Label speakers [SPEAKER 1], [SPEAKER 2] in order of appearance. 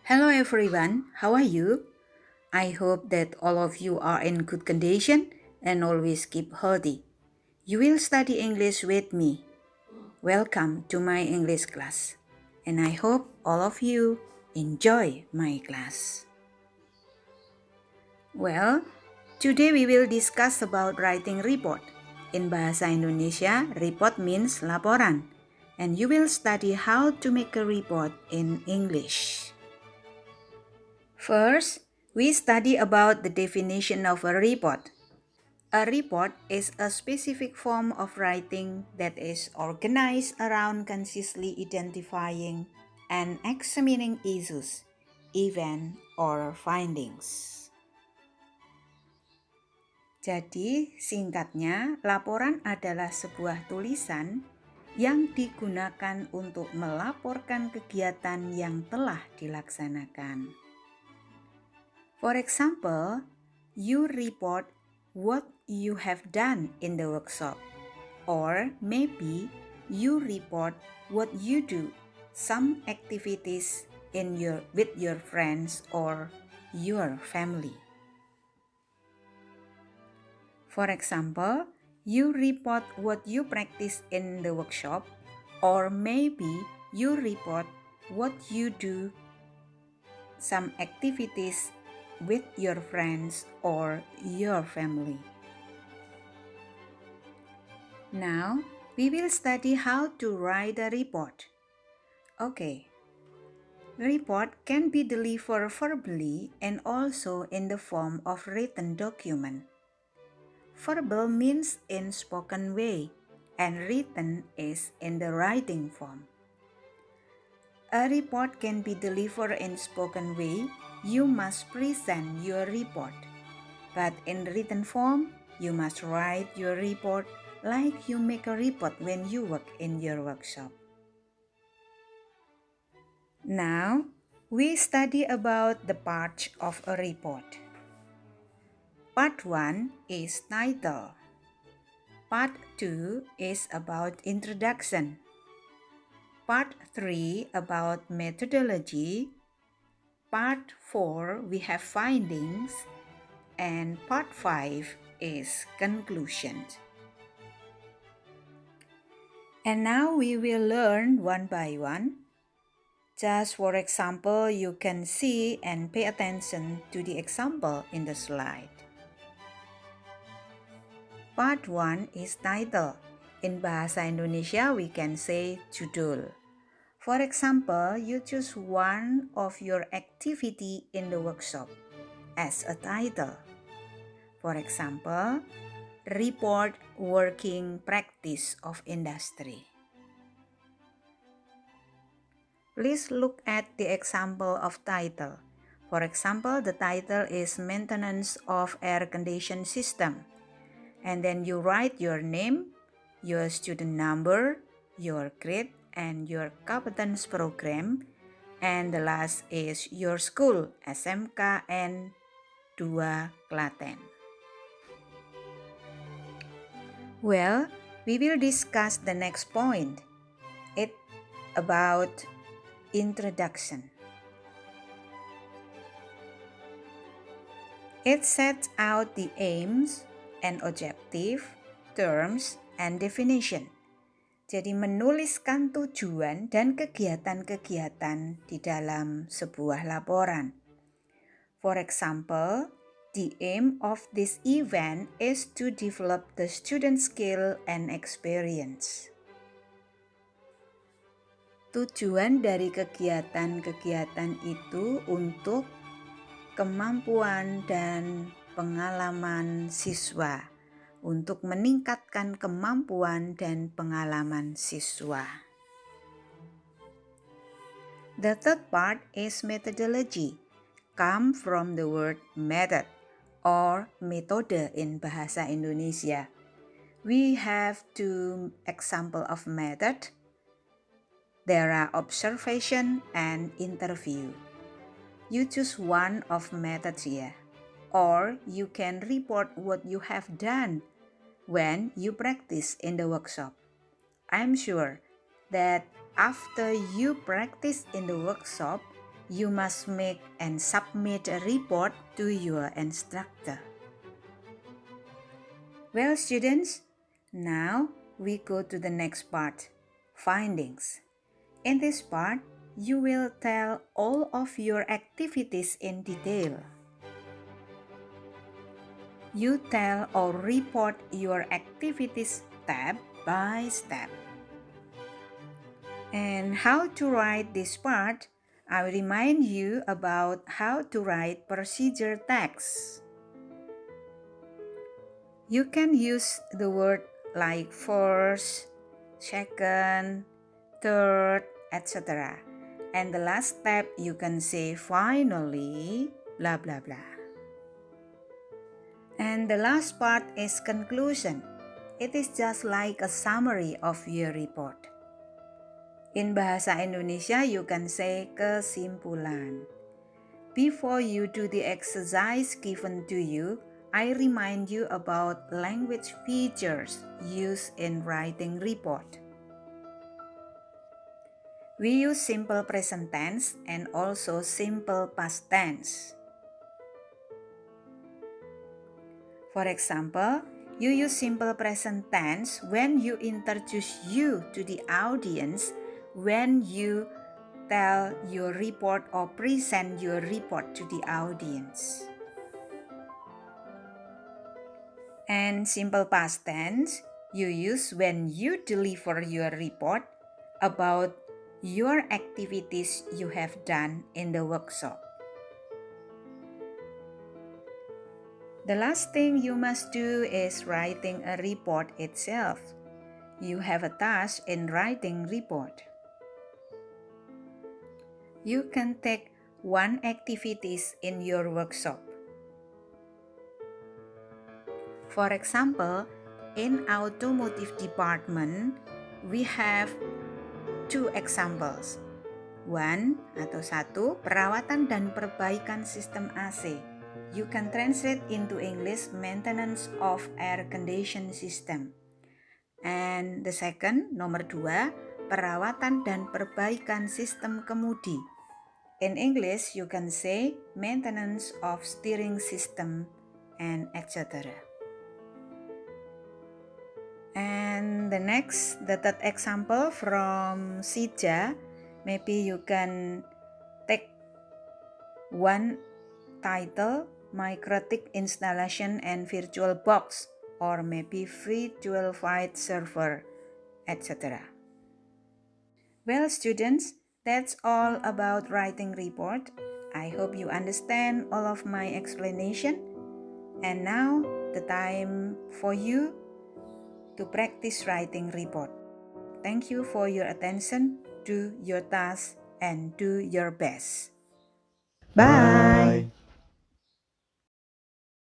[SPEAKER 1] Hello everyone, how are you? I hope that all of you are in good condition and always keep healthy. You will study English with me. Welcome to my English class. And I hope all of you enjoy my class. Well, today we will discuss about writing report. In Bahasa Indonesia, report means laporan. And you will study how to make a report in English. First, we study about the definition of a report. A report is a specific form of writing that is organized around concisely identifying and examining issues, events, or findings. Jadi, singkatnya, laporan adalah sebuah tulisan yang digunakan untuk melaporkan kegiatan yang telah dilaksanakan. For example, you report what you have done in the workshop, or maybe you report what you do, some activities with your friends or your family. For example, you report what you practice in the workshop, or maybe you report what you do, some activities with your friends or your family. Now, we will study how to write a report. Okay. Report can be delivered verbally and also in the form of written document. Verbal means in spoken way and written is in the writing form. A report can be delivered in spoken way. You must present your report. But in written form, you must write your report like you make a report when you work in your workshop. Now, we study about the parts of a report. Part 1 is title. Part 2 is about introduction. Part 3 about methodology. Part 4 we have findings. And part 5 is conclusion. And now we will learn one by one. Just for example, you can see and pay attention to the example in the slide. Part 1 is title. In Bahasa Indonesia, we can say judul. For example, you choose one of your activity in the workshop as a title. For example, report working practice of industry. Please look at the example of title. For example, the title is Maintenance of Air Conditioning System. And then you write your name, your student number, your grade, and your competence program. And the last is your school, SMK N 2 Klaten. Well, we will discuss the next point. It's about introduction. It sets out the aims and objective, terms, and definition. Jadi menuliskan tujuan dan kegiatan-kegiatan di dalam sebuah laporan. For example, the aim of this event is to develop the student skill and experience. Tujuan dari kegiatan-kegiatan itu untuk kemampuan dan pengalaman siswa, untuk meningkatkan kemampuan dan pengalaman siswa. The third part is methodology, come from the word method or metode in Bahasa Indonesia. We have two examples of method. There are observation and interview. You choose one of methods here, or you can report what you have done when you practice in the workshop. I'm sure that after you practice in the workshop, you must make and submit a report to your instructor. Well, students, now we go to the next part, findings. In this part, you will tell all of your activities in detail. You tell or report your activities step by step. And how to write this part, I will remind you about how to write procedure text. You can use the word like first, second, third, etc. And the last step you can say finally, blah blah blah. And the last part is conclusion. It is just like a summary of your report. In Bahasa Indonesia, you can say kesimpulan. Before you do the exercise given to you, I remind you about language features used in writing report. We use simple present tense and also simple past tense. For example, you use simple present tense when you introduce you to the audience, when you tell your report or present your report to the audience. And simple past tense you use when you deliver your report about your activities you have done in the workshop. The last thing you must do is writing a report itself. You have a task in writing report. You can take one activities in your workshop. For example, in automotive department, we have two examples. One atau satu, perawatan dan perbaikan sistem AC. You can translate into English maintenance of air condition system. And the second, nomor 2, perawatan dan perbaikan sistem kemudi. In English, you can say maintenance of steering system and etc. And the third example from Sija, maybe you can take one title, Microtik installation and virtual box, or maybe virtual file server, etc. Well, students, that's all about writing report. I hope you understand all of my explanation. And now, the time for you to practice writing report. Thank you for your attention. Do your task and do your best. Bye!